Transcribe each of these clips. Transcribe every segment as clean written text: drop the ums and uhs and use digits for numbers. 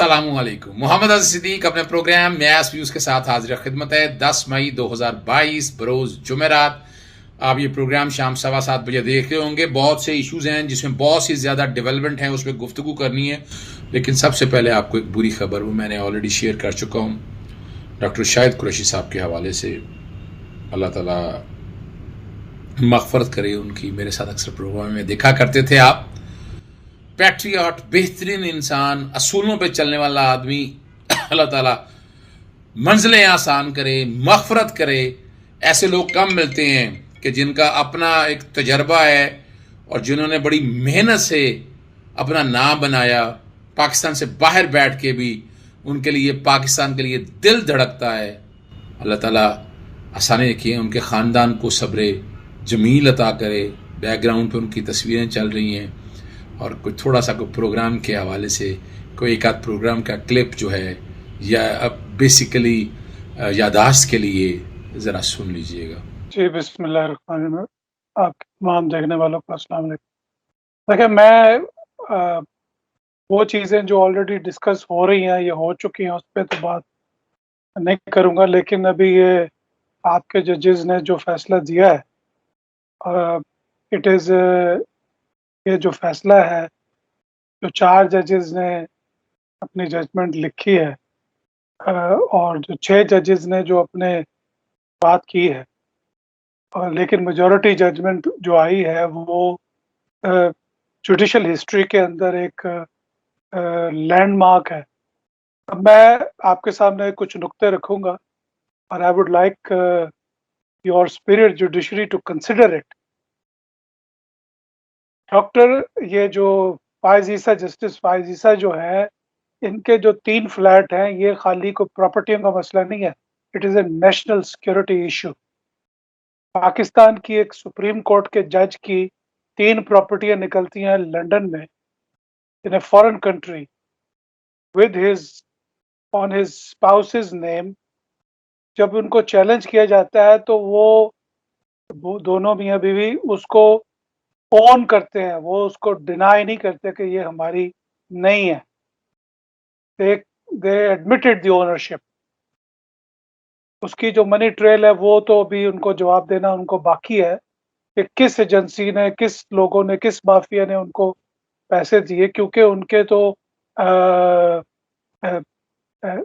अस्सलामुअलैकुम। मोहम्मद अज़ीज़ सिद्दीक अपने programme mess views के साथ हाजिर खिदमत है। 10 मई 2022 बरोज़ जुमेरात। आप ये प्रोग्राम शाम 7:15 बजे देख रहे होंगे। बहुत से इश्यूज़ हैं जिसमें बहुत सी ज़्यादा डेवलपमेंट है, उस पर गुफ्तगू करनी है। लेकिन सबसे पहले आपको एक बुरी खबर, वो मैंने ऑलरेडी शेयर कर चुका हूँ, डॉक्टर शाहिद कुरैशी साहब के हवाले से। अल्लाह ताला मग़फ़रत करे उनकी। मेरे साथ अक्सर प्रोग्राम में देखा करते थे आप। पैट्रियट, बेहतरीन इंसान, असूलों पे चलने वाला आदमी। अल्लाह ताला मंजिलें आसान करे, मग़फ़रत करे। ऐसे लोग कम मिलते हैं कि जिनका अपना एक तजर्बा है और जिन्होंने बड़ी मेहनत से अपना नाम बनाया। पाकिस्तान से बाहर बैठ के भी उनके लिए, पाकिस्तान के लिए दिल धड़कता है। अल्लाह ताला आसानी रखिए, उनके ख़ानदान को सब्र जमील अता करे। बैकग्राउंड पे उनकी तस्वीरें चल रही हैं और कोई थोड़ा सा कोई प्रोग्राम के हवाले से कोई एक आध प्रोग्राम का क्लिप जो है, या अब बेसिकली यादाश्त के लिए ज़रा सुन लीजिएगा। जी, बिस्मिल्लाहिर्रहमानिर्रहीम। आपके तमाम देखने वालों को अस्सलाम वालेकुम। देखिए, मैं वो चीज़ें जो ऑलरेडी डिस्कस हो रही हैं, ये हो चुकी हैं, उस पे तो बात नहीं करूँगा। लेकिन अभी ये आपके जजेस ने जो फ़ैसला दिया है, इट इज़ ये जो फ़ैसला है, जो 4 जजेस ने अपनी जजमेंट लिखी है, और जो 6 जजेस ने जो अपने बात की है, लेकिन मेजॉरिटी जजमेंट जो आई है वो जुडिशल हिस्ट्री के अंदर एक लैंडमार्क है। अब मैं आपके सामने कुछ नुक्ते रखूँगा और I would like your spirit judiciary to consider it. Doctor, ये जो फ़ाइज़ ईसा, जस्टिस फ़ाइज़ ईसा जो है, इनके जो 3 फ्लैट हैं, ये खाली कोई प्रॉपर्टियों का मसला नहीं है। It is a national security issue. Pakistan की एक सुप्रीम कोर्ट के जज की 3 प्रॉपर्टियाँ निकलती हैं लंदन में, in a foreign country, with his own his spouse's name. जब उनको चैलेंज किया जाता है तो वो दोनों मियाँ-बीवी उसको ओन करते हैं, वो उसको डिनाई नहीं करते कि ये हमारी नहीं है। दे दे एडमिटेड द ओनरशिप। उसकी जो मनी ट्रेल है, वो तो अभी उनको जवाब देना उनको बाकी है कि किस एजेंसी ने, किस लोगों ने, किस माफिया ने उनको पैसे दिए, क्योंकि उनके तो अ, अ, अ,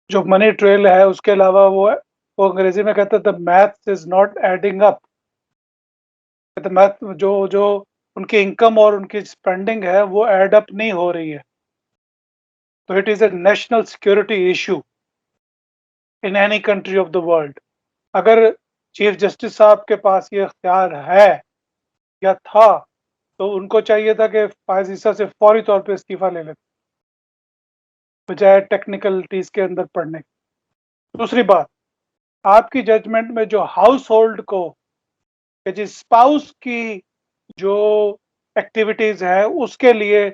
जो मनी ट्रेल है, उसके अलावा वो अंग्रेजी में कहते हैं the maths is not adding up. The math, जो उनकी इनकम और उनकी स्पेंडिंग है, वो एड अप नहीं हो रही है। तो it is a national security issue in any country of the world. अगर चीफ जस्टिस साहब के पास ये इख्तियार है या था, तो उनको चाहिए था कि फ़ाइज़ ईसा से फौरी तौर पे इस्तीफ़ा ले लेते, बजाय टेक्निकलिटीज़ के अंदर पढ़ने। दूसरी बात, आपकी जजमेंट में जो हाउस होल्ड को, कि जिस स्पाउस की जो एक्टिविटीज़ है, उसके लिए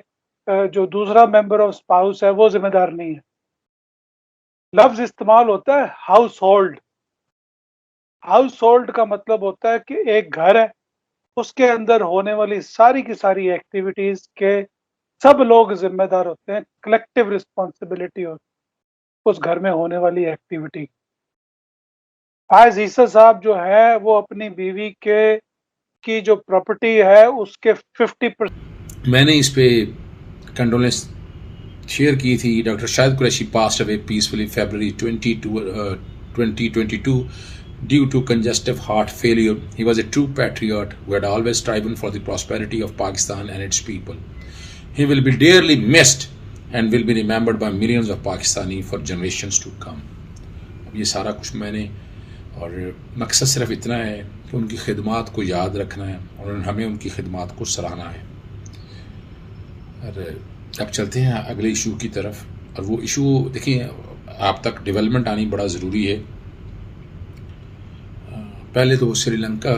जो दूसरा मेंबर ऑफ स्पाउस है, वो ज़िम्मेदार नहीं है। लफ्ज़ इस्तेमाल होता है हाउस होल्ड। हाउस होल्ड का मतलब होता है कि एक घर है, उसके अंदर होने वाली सारी की सारी एक्टिविटीज़ के सब लोग ज़िम्मेदार होते हैं। कलेक्टिव रिस्पॉन्सिबिलिटी होती है उस घर में होने वाली एक्टिविटी। फ़ाइज़ ईसा साहब जो है, वो अपनी बीवी की जो प्रॉपर्टी है, उसके 50%। मैंने इस पे कंडोलेंस शेयर की थी। Doctor Shahid Qureshi passed away peacefully February 2022 due to congestive heart failure. He was a true patriot who had always striven for the prosperity of Pakistan and its people. He will be dearly missed and will be remembered by millions of Pakistani for generations to come. अब ये सारा कुछ मैंने, और मकसद सिर्फ इतना है कि उनकी खिदमात को याद रखना है और हमें उनकी खिदमात को सराहना है। और अब चलते हैं अगले इशू की तरफ। और वो इशू देखिए, आप तक डेवलपमेंट आनी बड़ा ज़रूरी है। पहले तो श्रीलंका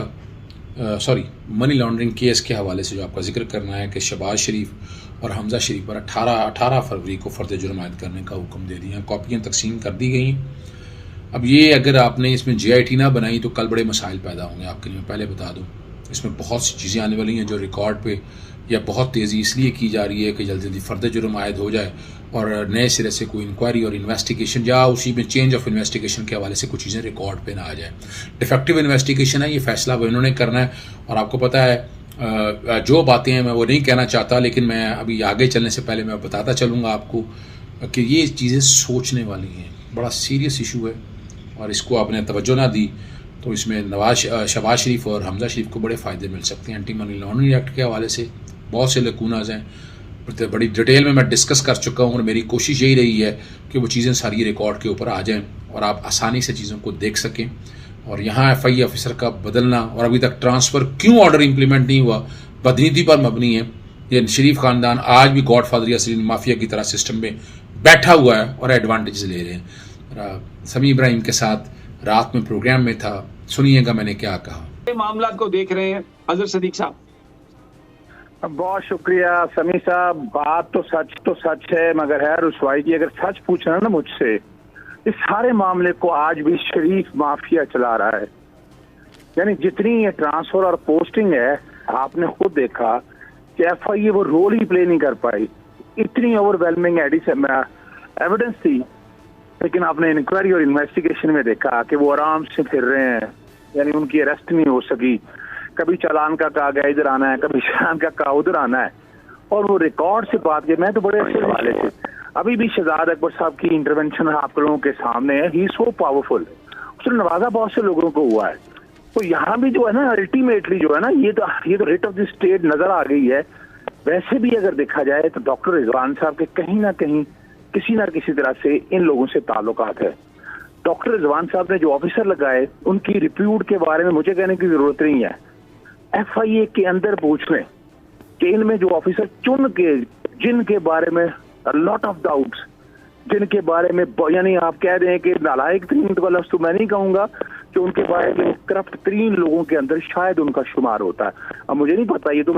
मनी लॉन्ड्रिंग केस के हवाले से जो आपका जिक्र करना है कि शहबाज शरीफ और हमजा शरीफ पर 18 फरवरी को फ़र्द जुर्म आयद करने का हुक्म दे दिया। कॉपियाँ तकसीम कर दी गई। अब ये अगर आपने इसमें JIT ना बनाई तो कल बड़े मसाइल पैदा होंगे आपके लिए, मैं पहले बता दूं। इसमें बहुत सी चीज़ें आने वाली हैं जो रिकॉर्ड पे या बहुत तेज़ी इसलिए की जा रही है कि जल्दी जल्दी फर्द जुर्म आयद हो जाए और नए सिरे से कोई इंक्वायरी और इन्वेस्टिगेशन या उसी में चेंज ऑफ इन्वेस्टिगेशन के हवाले से कुछ चीज़ें रिकॉर्ड पे ना आ जाए। डिफेक्टिव इन्वेस्टिगेशन है, ये फैसला वो इन्होंने करना है। और आपको पता है जो बातें हैं मैं वो नहीं कहना चाहता, लेकिन मैं अभी आगे चलने से पहले मैं बताता चलूँगा आपको कि ये चीज़ें सोचने वाली हैं। बड़ा सीरियस इशू है और इसको आपने तवज्जो ना दी तो इसमें शहबाज शरीफ और हमजा शरीफ को बड़े फ़ायदे मिल सकते हैं। एंटी मनी लॉन्ड्रिंग एक्ट के हवाले से बहुत से लकूनाज हैं, बड़ी डिटेल में मैं डिस्कस कर चुका हूँ और मेरी कोशिश यही रही है कि वो चीज़ें सारी रिकॉर्ड के ऊपर आ जाएं और आप आसानी से चीज़ों को देख सकें। और यहाँ FI ऑफिसर का बदलना और अभी तक ट्रांसफ़र क्यों ऑर्डर इम्प्लीमेंट नहीं हुआ, बदनीति पर मबनी है। ये शरीफ ख़ानदान आज भी गॉडफादर या सलीम माफिया की तरह सिस्टम में बैठा हुआ है और एडवांटेज ले रहे हैं। समी इब्राहिम के साथ रात में प्रोग्राम में था, सुनिएगा मैंने क्या कहा। मामला को देख रहे हैं अजहर सदीक साहब। बहुत शुक्रिया समी साहब। बात तो सच है, मगर है रुसवाई की। अगर सच पूछना ना मुझसे, इस सारे मामले को आज भी शरीफ माफिया चला रहा है। यानी जितनी ये ट्रांसफर और पोस्टिंग है, आपने खुद देखा कि FI वो रोल ही प्ले नहीं कर पाई। इतनी ओवरवेलमिंग एविडेंस थी, लेकिन आपने इंक्वायरी और इन्वेस्टिगेशन में देखा कि वो आराम से फिर रहे हैं। यानी उनकी अरेस्ट नहीं हो सकी। कभी चालान का कहा गया इधर आना है, कभी चालान का कहा उधर आना है। और वो रिकॉर्ड से बात की, मैं तो बड़े अच्छे हवाले से अभी भी शहजाद अकबर साहब की इंटरवेंशन आप लोगों के सामने है। ही सो पावरफुल, उसने नवाजा बहुत से लोगों को हुआ है। तो यहाँ भी जो है ना, अल्टीमेटली जो है ना, ये तो रिट ऑफ द स्टेट नजर आ गई है। वैसे भी अगर देखा जाए तो डॉक्टर रिजवान साहब के कहीं ना कहीं किसी ना किसी तरह से इन लोगों से ताल्लुकात है। डॉक्टर रिजवान साहब ने जो ऑफिसर लगाए, उनकी रिप्यूट के बारे में मुझे कहने की जरूरत नहीं है। FIA के अंदर पूछ लें कि इनमें जो ऑफिसर चुन के, जिनके बारे में लॉट ऑफ डाउट्स, जिनके बारे में यानी आप कह रहे हैं कि नालायक तरीन का लफ्ज़ तो मैं नहीं कहूंगा, कि उनके बारे में करप्ट तरीन लोगों के अंदर शायद उनका शुमार होता है। अब मुझे नहीं पता, ये तो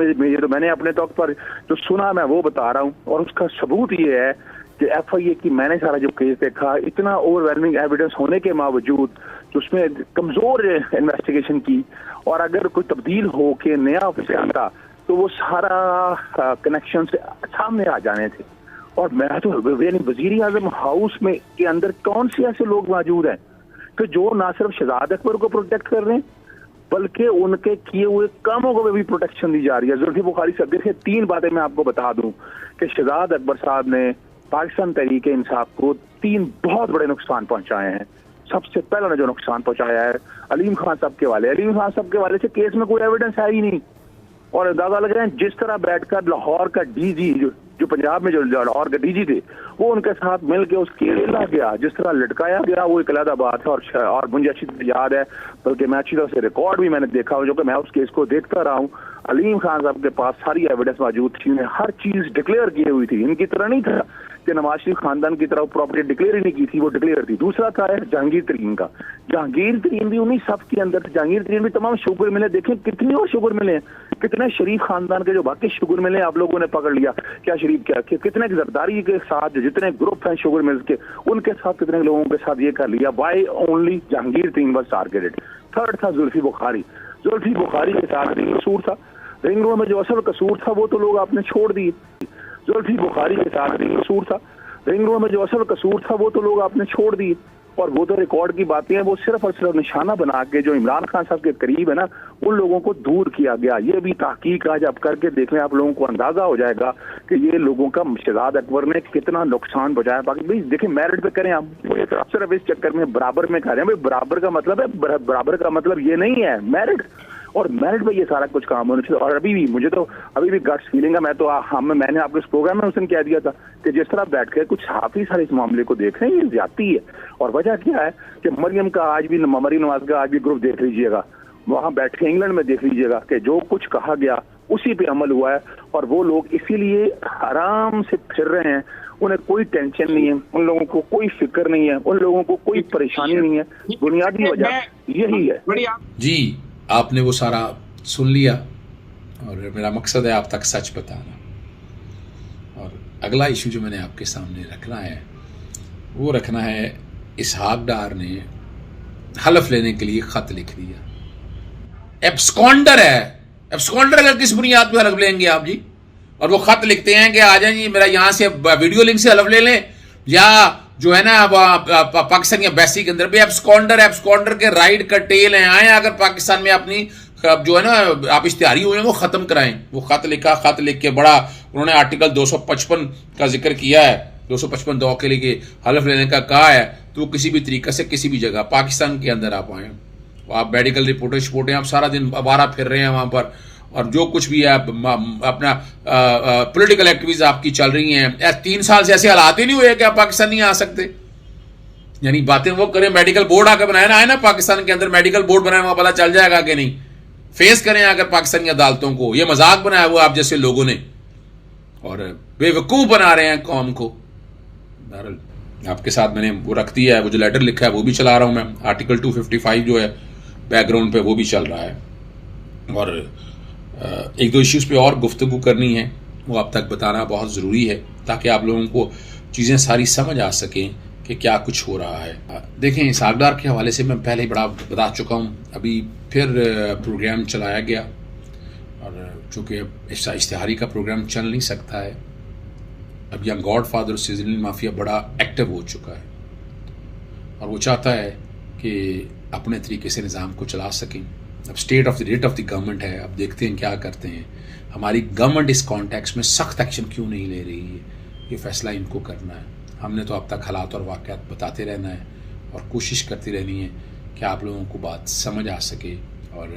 मैंने अपने तौर पर जो सुना मैं वो बता रहा हूँ। और उसका सबूत ये है कि FIA की मैंने सारा जो केस देखा, इतना ओवरवेलमिंग एविडेंस होने के बावजूद उसमें कमजोर इन्वेस्टिगेशन की, और अगर कोई तब्दील हो के नया ऑफिसर आता तो वो सारा कनेक्शन से सामने आ जाने थे। और मैं तो वजीर आजम हाउस में के अंदर कौन से ऐसे लोग मौजूद हैं कि जो ना सिर्फ शहजाद अकबर को प्रोटेक्ट कर रहे हैं, बल्कि उनके किए हुए कामों को भी प्रोटेक्शन दी जा रही है। जुल्फी बुखारी साहब, देखिए 3 बातें मैं आपको बता दूं कि शहजाद अकबर साहब ने पाकिस्तान तहरीक इंसाफ को 3 बहुत बड़े नुकसान पहुंचाए हैं। सबसे पहला ने जो नुकसान पहुंचाया है अलीम खान साहब के वाले। अलीम खान साहब के वाले से केस में कोई एविडेंस है ही नहीं, और अंदाजा लग रहा है जिस तरह बैठकर लाहौर का DG जो पंजाब में जो लाहौर का DG थे, वो उनके साथ मिलकर उस केस ला गया, जिस तरह लटकाया गया, वो एक अलग बात है। और मुझे अच्छी तरह याद है, बल्कि मैं अच्छी तरह से रिकॉर्ड भी मैंने देखा, जो कि मैं उस केस को देखता रहा हूँ। अलीम खान साहब के पास सारी एविडेंस मौजूद थी, उन्हें हर चीज डिक्लेयर की हुई थी। इनकी तरह नहीं था कि नवाज शरीफ खानदान की तरह प्रॉपर्टी डिक्लेयर ही नहीं की थी, वो डिक्लेयर थी। दूसरा था जहांगीर तरीन का। जहांगीर तरीन भी उन्हीं सब के अंदर थे। जहांगीर तरीन भी तमाम शुगर मिले, देखें कितने और शुगर मिले हैं, कितने शरीफ खानदान के जो बाकी शुगर मिले आप लोगों ने पकड़ लिया। क्या शरीफ क्या कितने जरदारी के साथ जितने ग्रुप हैं शुगर मिल्स के, उनके साथ कितने लोगों के साथ ये कर लिया। वाई ओनली जहांगीर तरीन वाज टारगेटेड। थर्ड था जुल्फी बुखारी। जुल्फी बुखारी के साथ कसूर था, रिंग रोड में जो असल कसूर था वो तो लोग आपने छोड़ दिए। जुल्फी बुखारी के साथ कसूर था, रिंग रोड में जो असल कसूर था वो तो लोग आपने छोड़ दिए। और वो तो रिकॉर्ड की बातें हैं, वो सिर्फ और सिर्फ निशाना बना के जो इमरान खान साहब के करीब है ना, उन लोगों को दूर किया गया। ये भी तहकीक आज आप करके देख लें, आप लोगों को अंदाजा हो जाएगा कि ये लोगों का शहजाद अकबर ने कितना नुकसान पहुंचाया। बाकी भाई देखिए मेरिट पे करें आप, सिर्फ इस चक्कर में बराबर में कर रहे हैं। भाई बराबर का मतलब है, बराबर का मतलब ये नहीं है मेरिट, और मेरिट पे ये सारा कुछ काम होना चाहिए। और अभी भी मुझे तो अभी भी गट्स फीलिंग है। मैं तो मैंने आपको इस प्रोग्राम में उस दिन कह दिया था कि जिस तरह बैठ के कुछ हाफी सारे इस मामले को देख रहे हैं, ये ज्यादती है। और वजह क्या है कि मरियम का आज भी, मरियम नवाज का आज भी ग्रुप देख लीजिएगा, वहां बैठ के इंग्लैंड में देख लीजिएगा कि जो कुछ कहा गया उसी पे अमल हुआ है। और वो लोग इसीलिए आराम से फिर रहे हैं, उन्हें कोई टेंशन नहीं है, उन लोगों को कोई फिक्र नहीं है, उन लोगों को कोई परेशानी नहीं है। बुनियादी वजह यही है। जी, आपने वो सारा सुन लिया और मेरा मकसद है आप तक सच बताना। और अगला इशू जो मैंने आपके सामने रखना है वो रखना है, इसहाक डार ने हलफ लेने के लिए खत लिख दिया। एब्सकॉन्डर है, एब्सकॉन्डर का किस बुनियाद पर हलफ लेंगे आप जी? और वो खत लिखते हैं कि आ जाए जी, मेरा यहां से वीडियो लिंक से हलफ ले लें, या जो है ना पाकिस्तान एम्बेसी के अंदर भी एब्सकॉन्डर के राइड का टेल हैं, आए अगर पाकिस्तान में अपनी जो है ना आप इश्तिहारी हुए हैं वो खत्म कराएं। वो खत लिख के बड़ा उन्होंने आर्टिकल 255 का जिक्र किया है, 255 दो के लिए हलफ लेने का कहा है। तो किसी भी तरीके से किसी भी जगह पाकिस्तान के अंदर आप आए, आप मेडिकल रिपोर्टें आप सारा दिन आवारा फिर रहे हैं वहां पर, और जो कुछ भी है अपना पॉलिटिकल एक्टिविटीज आपकी चल रही हैं, 3 साल से ऐसे हालात ही नहीं हुए कि आप पाकिस्तान नहीं आ सकते। यानी बातें वो करें, मेडिकल बोर्ड आकर बनाया ना, है ना पाकिस्तान के अंदर मेडिकल बोर्ड बनाया, वहां पता चल जाएगा कि नहीं। फेस करें अगर पाकिस्तान की अदालतों को, ये मजाक बनाया हुआ आप जैसे लोगों ने, और बेवकूफ बना रहे हैं कौम को। आपके साथ मैंने वो रख दिया है, वो जो लेटर लिखा है वो भी चला रहा हूं मैं, आर्टिकल 255 जो है बैकग्राउंड पे वो भी चल रहा है, और 1-2 इश्यूज पे और गुफ्तगू करनी है, वो आप तक बताना बहुत ज़रूरी है ताकि आप लोगों को चीज़ें सारी समझ आ सकें कि क्या कुछ हो रहा है। देखें, इसाकडार के हवाले से मैं पहले ही बड़ा बता चुका हूँ, अभी फिर प्रोग्राम चलाया गया, और चूँकि इश्तिहारी का प्रोग्राम चल नहीं सकता है, अब यंग गॉड फादर सिजलिन माफिया बड़ा एक्टिव हो चुका है, और वो चाहता है कि अपने तरीके से निज़ाम को चला सकें। अब स्टेट ऑफ द गवर्नमेंट है, अब देखते हैं क्या करते हैं। हमारी गवर्नमेंट इस कॉन्टेक्स्ट में सख्त एक्शन क्यों नहीं ले रही है, ये फैसला इनको करना है। हमने तो अब तक हालात और वाक़यात बताते रहना है और कोशिश करती रहनी है कि आप लोगों को बात समझ आ सके और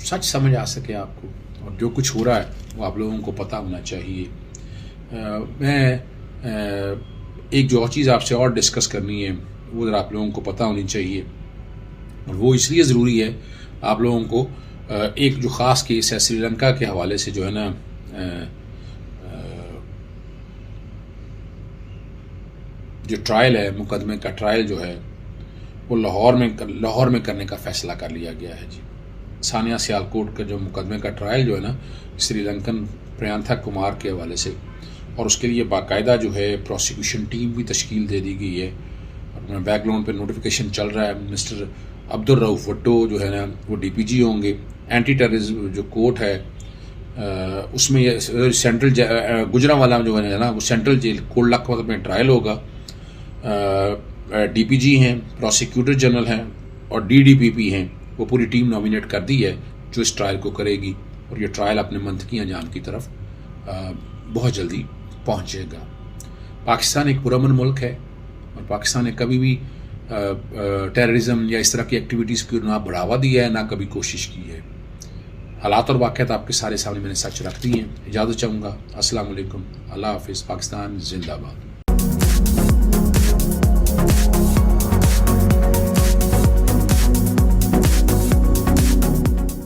सच समझ आ सके आपको, और जो कुछ हो रहा है वो आप लोगों को पता होना चाहिए। मैं एक जो और चीज़ आपसे और डिस्कस करनी है वो ज़रा आप लोगों को पता होनी चाहिए, और वो इसलिए ज़रूरी है आप लोगों को, एक जो ख़ास केस है श्रीलंका के हवाले से, जो है ना जो ट्रायल है, मुकदमे का ट्रायल जो है वो लाहौर में करने का फ़ैसला कर लिया गया है जी। सानिया सियालकोट का जो मुकदमे का ट्रायल जो है ना श्रीलंकन प्रियंका कुमार के हवाले से, और उसके लिए बाकायदा जो है प्रोसिक्यूशन टीम भी तश्कील दे दी गई है, और बैकग्राउंड पे नोटिफिकेशन चल रहा है। मिस्टर अब्दुल रऊफ भट्टो जो है ना वो DPG होंगे। एंटी टेररिज्म जो कोर्ट है उसमें सेंट्रल गुजरांवाला जो है ना वो सेंट्रल जेल कोट लखपत में ट्रायल होगा। DPG हैं, प्रोसिक्यूटर जनरल हैं और DDPP हैं, वो पूरी टीम नॉमिनेट कर दी है जो इस ट्रायल को करेगी, और ये ट्रायल अपने मंतकी अंजाम की तरफ बहुत जल्दी पहुंचेगा। पाकिस्तान एक पुरअमन मुल्क है, और पाकिस्तान ने कभी भी टेररिज्म या इस तरह की एक्टिविटीज़ को ना बढ़ावा दिया है ना कभी कोशिश की है। हालात और वाक़यात आपके सारे सामने मैंने सच रख दी हैं। इजाज़त चाहूँगा। अस्सलाम वालेकुम, अल्लाह हाफ़िज़, पाकिस्तान जिंदाबाद।